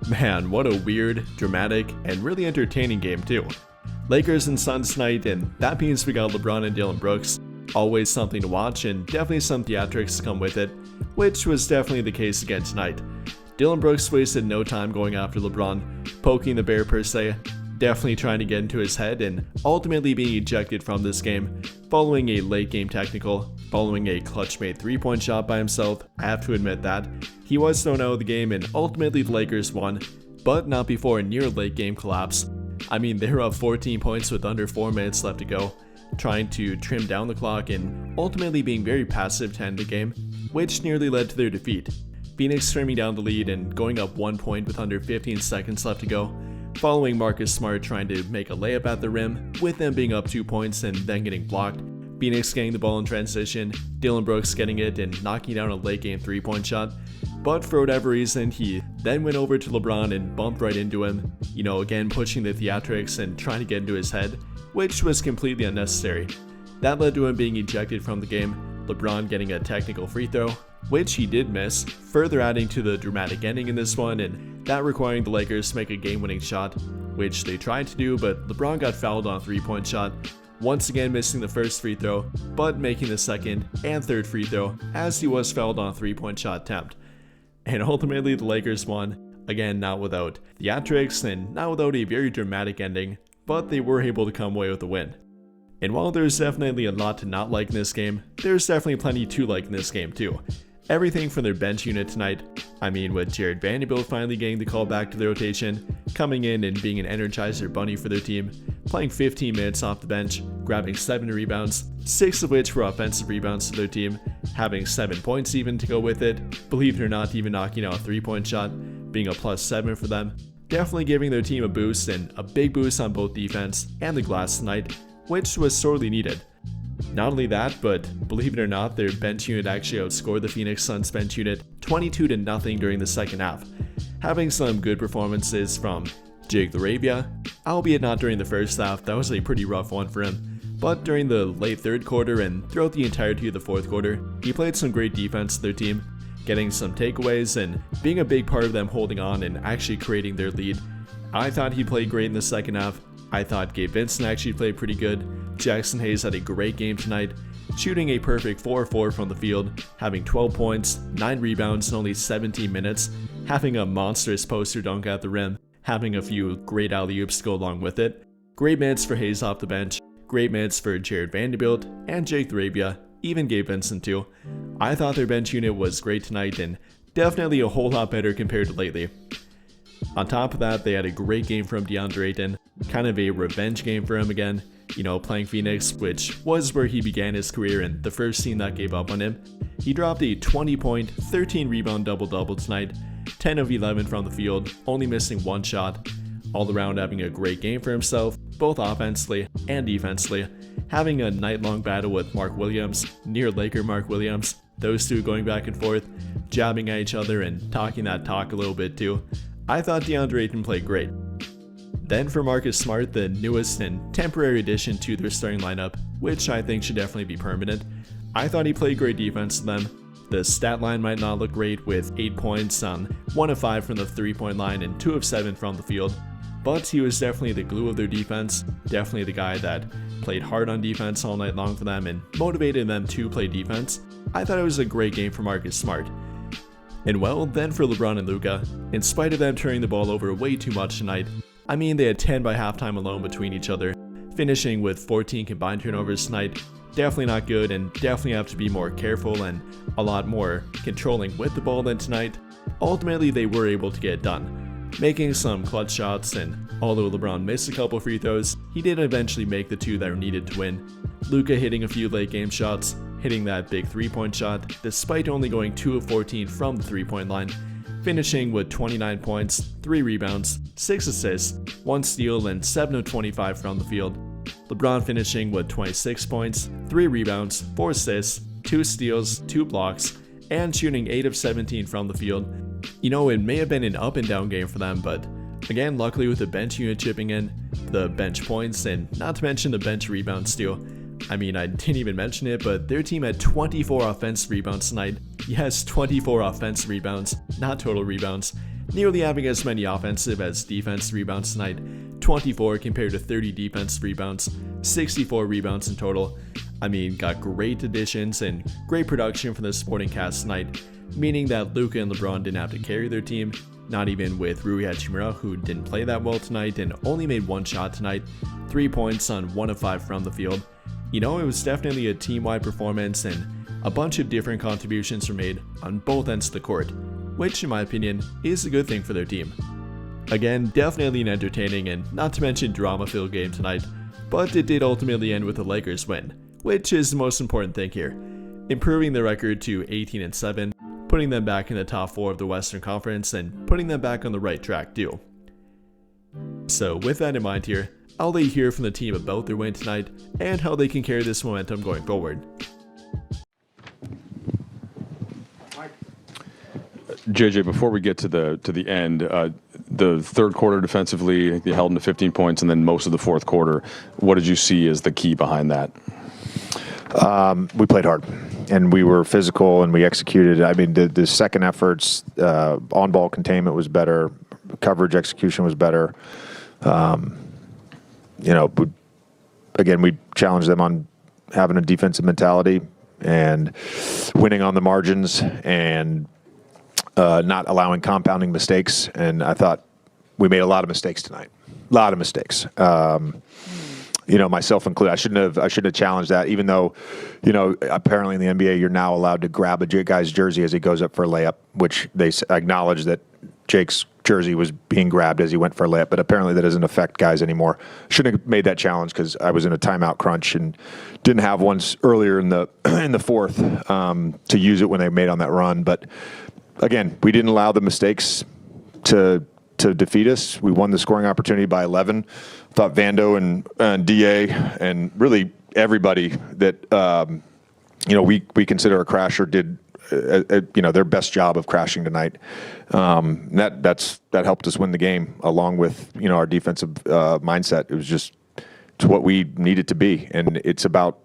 Man, what a weird, dramatic, and really entertaining game too. Lakers and Suns tonight, and that means we got LeBron and Dillon Brooks. Always something to watch and definitely some theatrics to come with it, which was definitely the case again tonight. Dillon Brooks wasted no time going after LeBron, poking the bear per se, definitely trying to get into his head and ultimately being ejected from this game following a late game technical, following a clutch made 3-point shot by himself. I have to admit that. He was thrown out of the game and ultimately the Lakers won, but not before a near late game collapse. I mean, they were up 14 points with under 4 minutes left to go, trying to trim down the clock and ultimately being very passive to end the game, which nearly led to their defeat. Phoenix trimming down the lead and going up 1 point with under 15 seconds left to go, following Marcus Smart trying to make a layup at the rim, with them being up 2 points and then getting blocked. Phoenix getting the ball in transition, Dillon Brooks getting it and knocking down a late game 3-point shot. But for whatever reason, he then went over to LeBron and bumped right into him, again pushing the theatrics and trying to get into his head, which was completely unnecessary. That led to him being ejected from the game, LeBron getting a technical free throw, which he did miss, further adding to the dramatic ending in this one, and that requiring the Lakers to make a game-winning shot, which they tried to do, but LeBron got fouled on a 3-point shot, once again missing the first free throw, but making the second and third free throw as he was fouled on a 3-point shot attempt. And ultimately the Lakers won, again not without theatrics and not without a very dramatic ending, but they were able to come away with the win. And while there's definitely a lot to not like in this game, there's definitely plenty to like in this game too. Everything from their bench unit tonight, with Jared Vanderbilt finally getting the call back to the rotation, coming in and being an energizer bunny for their team, playing 15 minutes off the bench, grabbing 7 rebounds, 6 of which were offensive rebounds to their team, having 7 points even to go with it, believe it or not even knocking out a 3-point shot, being a +7 for them, definitely giving their team a boost and a big boost on both defense and the glass tonight, which was sorely needed. Not only that, but believe it or not, their bench unit actually outscored the Phoenix Suns bench unit 22-0 during the second half, having some good performances from Jake Larabia, albeit not during the first half. That was a pretty rough one for him, but during the late third quarter and throughout the entirety of the fourth quarter, he played some great defense to their team, getting some takeaways and being a big part of them holding on and actually creating their lead. I thought he played great in the second half. I thought Gabe Vincent actually played pretty good. Jackson Hayes had a great game tonight, shooting a perfect 4-4 from the field, having 12 points, 9 rebounds in only 17 minutes, having a monstrous poster dunk at the rim, having a few great alley-oops to go along with it. Great minutes for Hayes off the bench, great minutes for Jared Vanderbilt and Jake Arabia, even Gabe Vincent too. I thought their bench unit was great tonight and definitely a whole lot better compared to lately. On top of that, they had a great game from DeAndre Ayton, kind of a revenge game for him again, playing Phoenix, which was where he began his career and the first team that gave up on him. He dropped a 20-point, 13-rebound double-double tonight, 10 of 11 from the field, only missing 1 shot, all around having a great game for himself, both offensively and defensively, having a night-long battle with Mark Williams, near Laker Mark Williams, those two going back and forth, jabbing at each other and talking that talk a little bit too. I thought DeAndre Ayton played great. Then for Marcus Smart, the newest and temporary addition to their starting lineup, which I think should definitely be permanent, I thought he played great defense to them. The stat line might not look great with 8 points on 1 of 5 from the 3-point line and 2 of 7 from the field, but he was definitely the glue of their defense, definitely the guy that played hard on defense all night long for them and motivated them to play defense. I thought it was a great game for Marcus Smart. And well, then for LeBron and Luka, in spite of them turning the ball over way too much tonight, they had 10 by halftime alone between each other, finishing with 14 combined turnovers tonight. Definitely not good and definitely have to be more careful and a lot more controlling with the ball than tonight. Ultimately, they were able to get it done, making some clutch shots, and although LeBron missed a couple free throws, he did eventually make the 2 that were needed to win. Luka hitting a few late game shots, hitting that big 3-point shot despite only going 2 of 14 from the 3-point line, finishing with 29 points, 3 rebounds, 6 assists, 1 steal, and 7 of 25 from the field. LeBron finishing with 26 points, 3 rebounds, 4 assists, 2 steals, 2 blocks, and shooting 8 of 17 from the field. It may have been an up and down game for them, but again, luckily with the bench unit chipping in, the bench points, and not to mention the bench rebounds too. I didn't even mention it, but their team had 24 offensive rebounds tonight. Yes, 24 offensive rebounds, not total rebounds. nearly having as many offensive as defensive rebounds tonight, 24 compared to 30 defensive rebounds, 64 rebounds in total. I mean, got great additions and great production from the supporting cast tonight, meaning that Luka and LeBron didn't have to carry their team, not even with Rui Hachimura, who didn't play that well tonight and only made one shot tonight, 3 points on 1 of 5 from the field. You know, it was definitely a team-wide performance and a bunch of different contributions were made on both ends of the court, which in my opinion is a good thing for their team. Again, definitely an entertaining and not to mention drama-filled game tonight, but it did ultimately end with the Lakers win, which is the most important thing here, improving their record to 18-7, putting them back in the top 4 of the Western Conference and putting them back on the right track too. So with that in mind here, I'll let you hear from the team about their win tonight and how they can carry this momentum going forward. JJ, before we get to the end, the third quarter defensively, you held them to 15 points, and then most of the fourth quarter. What did you see as the key behind that? We played hard, and we were physical, and we executed. I mean, the second efforts, on-ball containment was better, coverage execution was better. Again, we challenged them on having a defensive mentality and winning on the margins and not allowing compounding mistakes. And I thought we made a lot of mistakes tonight. A lot of mistakes. Myself included. I shouldn't have challenged that, even though, apparently in the NBA, you're now allowed to grab a guy's jersey as he goes up for a layup, which they acknowledge that Jake's jersey was being grabbed as he went for a layup, but apparently that doesn't affect guys anymore. Shouldn't have made that challenge because I was in a timeout crunch and didn't have one earlier in the fourth to use it when they made on that run. But again, we didn't allow the mistakes to defeat us. We won the scoring opportunity by 11. Thought Vando and DA and really everybody that we consider a crasher did their best job of crashing tonight. That helped us win the game, along with our defensive mindset. It was just what we needed to be, and it's about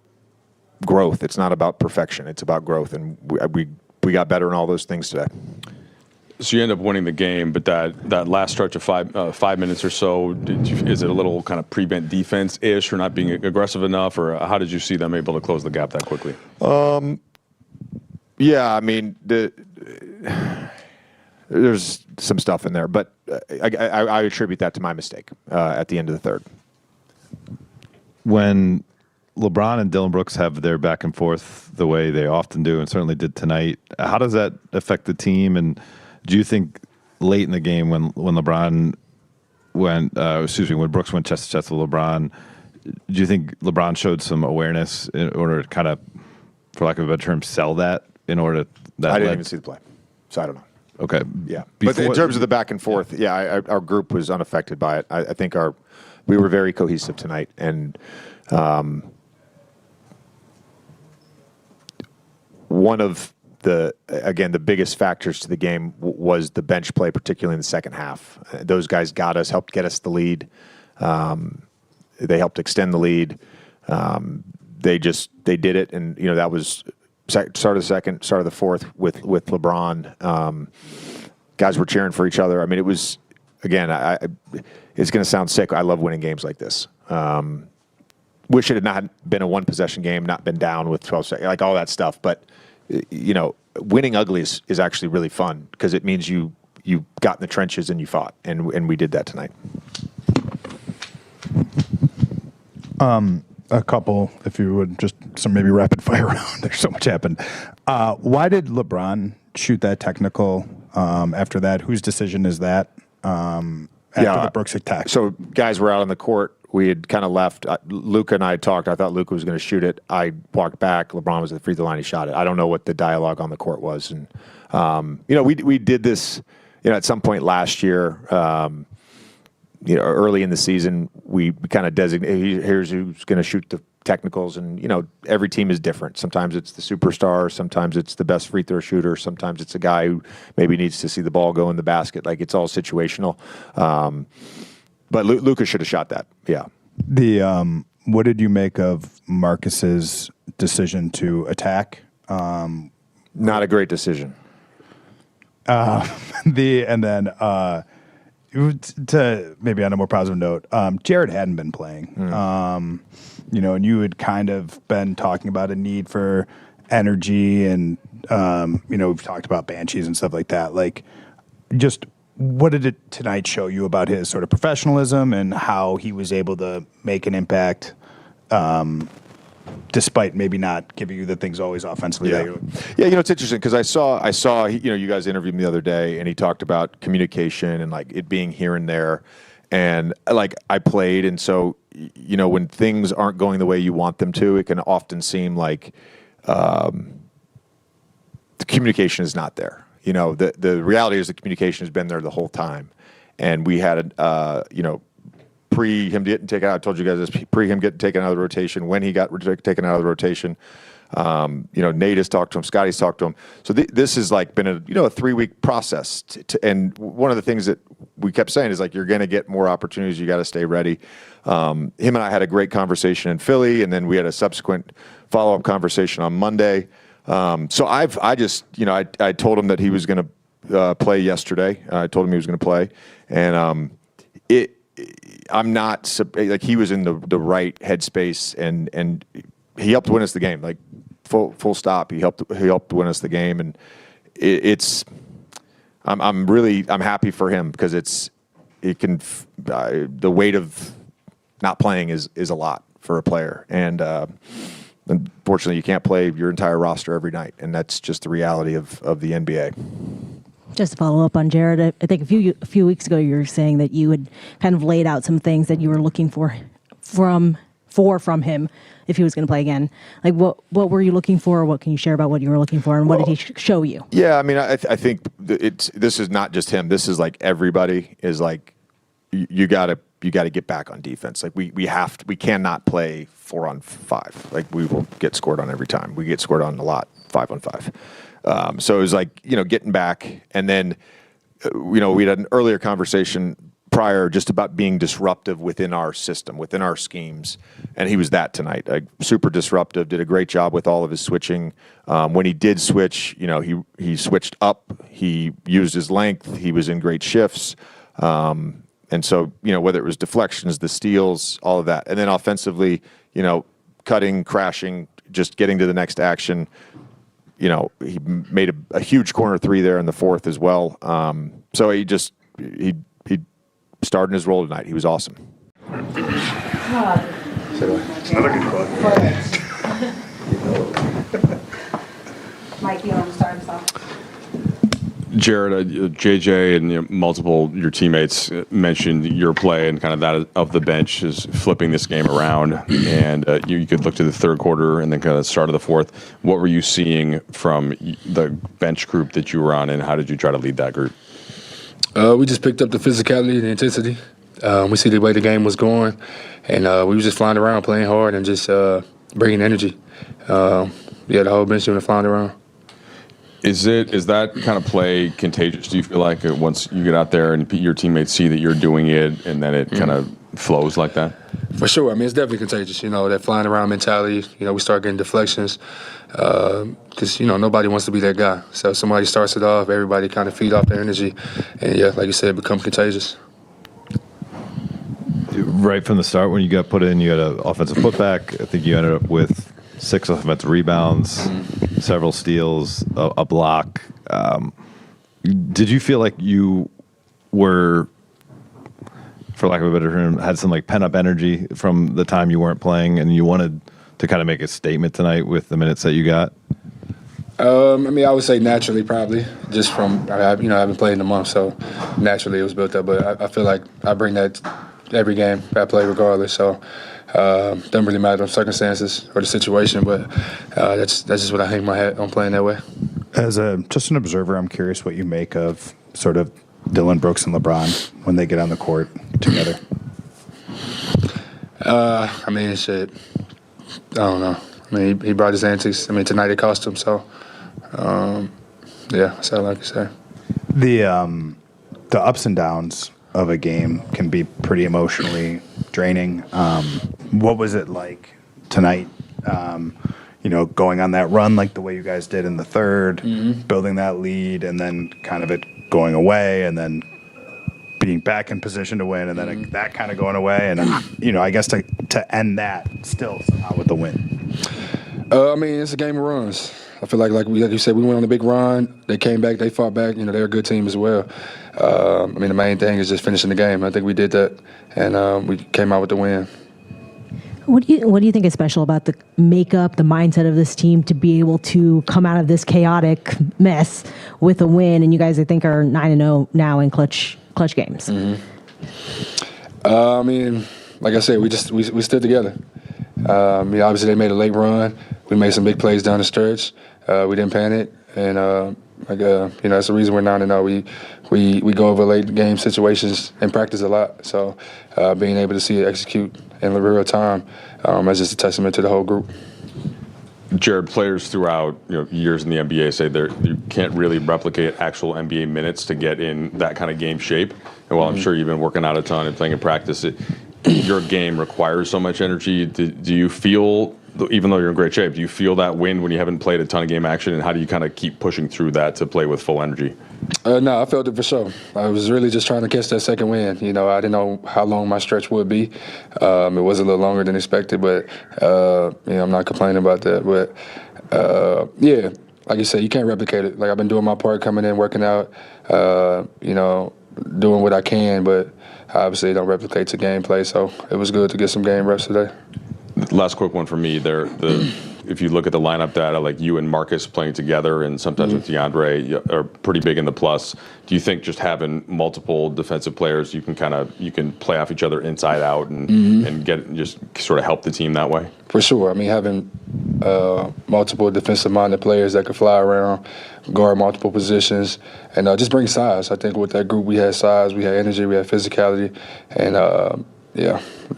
growth. It's not about perfection. It's about growth, and we got better in all those things today. So you end up winning the game, but that last stretch of 5 minutes or so, is it a little kind of prevent defense-ish or not being aggressive enough, or how did you see them able to close the gap that quickly? Yeah, I mean, there's some stuff in there, but I attribute that to my mistake at the end of the third. When LeBron and Dillon Brooks have their back and forth the way they often do, and certainly did tonight, how does that affect the team? And do you think late in the game when Brooks went chest to chest with LeBron, do you think LeBron showed some awareness in order to kind of, for lack of a better term, sell that in order that I didn't even see the play, so I don't know. Okay. Yeah. But in terms of the back and forth, our group was unaffected by it. I think we were very cohesive tonight, and one of the biggest factors to the game was the bench play, particularly in the second half. Those guys helped get us the lead. They helped extend the lead. They did it, and that was start of the second, start of the fourth with LeBron. Guys were cheering for each other. I mean, it was, again, it's going to sound sick. I love winning games like this. Wish it had not been a one-possession game, not been down with 12 seconds, like all that stuff. But, winning ugly is actually really fun because it means you got in the trenches and you fought, and we did that tonight. A couple, if you would, just some maybe rapid fire round. There's so much happened. Why did LeBron shoot that technical after that? Whose decision is that after the Brooks attack? So guys were out on the court. We had kind of left. Luka and I talked. I thought Luka was going to shoot it. I walked back. LeBron was at the free throw line. He shot it. I don't know what the dialogue on the court was. And, we did this, at some point last year, early in the season, we kind of designate, here's who's going to shoot the technicals. And, every team is different. Sometimes it's the superstar. Sometimes it's the best free throw shooter. Sometimes it's a guy who maybe needs to see the ball go in the basket. Like, it's all situational. But Luka should have shot that. Yeah. What did you make of Marcus's decision to attack? Not a great decision. To maybe on a more positive note, Jared hadn't been playing. And you had kind of been talking about a need for energy, and we've talked about Banshees and stuff like that. Like, just what did it tonight show you about his sort of professionalism and how he was able to make an impact? Despite maybe not giving you the things always offensively. Yeah, it's interesting because I saw, you guys interviewed him the other day, and he talked about communication and like it being here and there, and like I played, and so when things aren't going the way you want them to, it can often seem like the communication is not there. The reality is the communication has been there the whole time, and we had pre him getting taken out, I told you guys this, pre him getting taken out of the rotation, when he got taken out of the rotation, Nate has talked to him, Scotty's talked to him. So this has like been a 3-week process. And one of the things that we kept saying is like, you're going to get more opportunities. You got to stay ready. Him and I had a great conversation in Philly, and then we had a subsequent follow-up conversation on Monday. So I told him that he was going to play yesterday. I told him he was going to play, and I'm not like he was in the right headspace, and he helped win us the game. Like full stop. He helped win us the game, and I'm happy for him because the weight of not playing is a lot for a player, and unfortunately you can't play your entire roster every night, and that's just the reality of the NBA. Just to follow up on Jared, I think a few weeks ago you were saying that you had kind of laid out some things that you were looking for from him if he was going to play again. Like what were you looking for? What can you share about what you were looking for, and what did he show you? Yeah, I mean, I think this is not just him. This is like everybody is like you got to get back on defense. Like we cannot play 4-on-5. Like we will get scored on every time. We get scored on a lot 5-on-5. So it was like, getting back. And then, we had an earlier conversation prior just about being disruptive within our system, within our schemes. And he was that tonight, like super disruptive, did a great job with all of his switching. When he did switch, he switched up, he used his length, he was in great shifts. And so, whether it was deflections, the steals, all of that. And then offensively, cutting, crashing, just getting to the next action. He made a huge corner 3 there in the fourth as well. So he started his role tonight. He was awesome. Another good quote. Mike, you want to start us off? Jared, JJ, and multiple your teammates mentioned your play and kind of that of the bench is flipping this game around. And you could look to the third quarter and then kind of start of the fourth. What were you seeing from the bench group that you were on, and how did you try to lead that group? We just picked up the physicality, the intensity. We see the way the game was going, and we was just flying around, playing hard, and just bringing energy. The whole bench unit flying around. Is that kind of play contagious? Do you feel like once you get out there and your teammates see that you're doing it, and then it kind of flows like that? For sure. I mean, it's definitely contagious. That flying around mentality. We start getting deflections because nobody wants to be that guy. So if somebody starts it off, everybody kind of feed off their energy, and like you said, become contagious. Right from the start, when you got put in, you had an offensive putback. I think you ended up with 6 offensive rebounds, several steals, a block. Did you feel like you were, for lack of a better term, had some like pent-up energy from the time you weren't playing, and you wanted to kind of make a statement tonight with the minutes that you got? I mean, I would say naturally, probably, just from, I haven't played in a month, so naturally it was built up. But I feel like I bring that every game I play regardless, so doesn't really matter the circumstances or the situation, but that's just what I hang my hat on, playing that way. As just an observer, I'm curious what you make of sort of Dillon Brooks and LeBron when they get on the court together. I mean, shit, I don't know. I mean, he brought his antics. I mean, tonight it cost him, so yeah, that's all I can say. The ups and downs of a game can be pretty emotionally draining. What was it like tonight? going on that run like the way you guys did in the third, building that lead, and then kind of it going away, and then being back in position to win, and then that kind of going away, and then, I guess to end that still somehow with the win. I mean, it's a game of runs. I feel like you said, we went on a big run. They came back. They fought back. They're a good team as well. I mean, the main thing is just finishing the game. I think we did that, and we came out with the win. What do you think is special about the makeup, the mindset of this team to be able to come out of this chaotic mess with a win? And you guys, I think, are 9-0 now in clutch games. I mean, like I said, we stood together. Obviously they made a late run. We made some big plays down the stretch. We didn't panic, and that's the reason we're 9-0. We go over late game situations and practice a lot. So being able to see it execute in real time is just a testament to the whole group. Jared, players throughout years in the NBA say you can't really replicate actual NBA minutes to get in that kind of game shape. And while I'm sure you've been working out a ton and playing in practice, your game requires so much energy. Do you feel, even though you're in great shape, do you feel that wind when you haven't played a ton of game action? And how do you kind of keep pushing through that to play with full energy? No, I felt it for sure. I was really just trying to catch that second wind. I didn't know how long my stretch would be. It was a little longer than expected, but I'm not complaining about that. But like you said, you can't replicate it. Like, I've been doing my part, coming in, working out, doing what I can, but obviously don't replicate the gameplay. So it was good to get some game reps today. Last quick one for me. If you look at the lineup data, like you and Marcus playing together, and sometimes with DeAndre, are pretty big in the plus. Do you think just having multiple defensive players, you can play off each other inside out and just sort of help the team that way? For sure. I mean, having multiple defensive-minded players that could fly around, guard multiple positions, and just bring size. I think with that group, we had size, we had energy, we had physicality, and that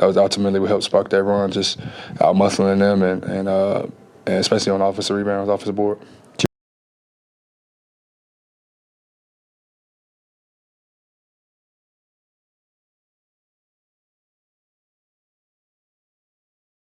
was ultimately what helped spark that run, just out muscling them and especially on offensive rebounds, offensive board.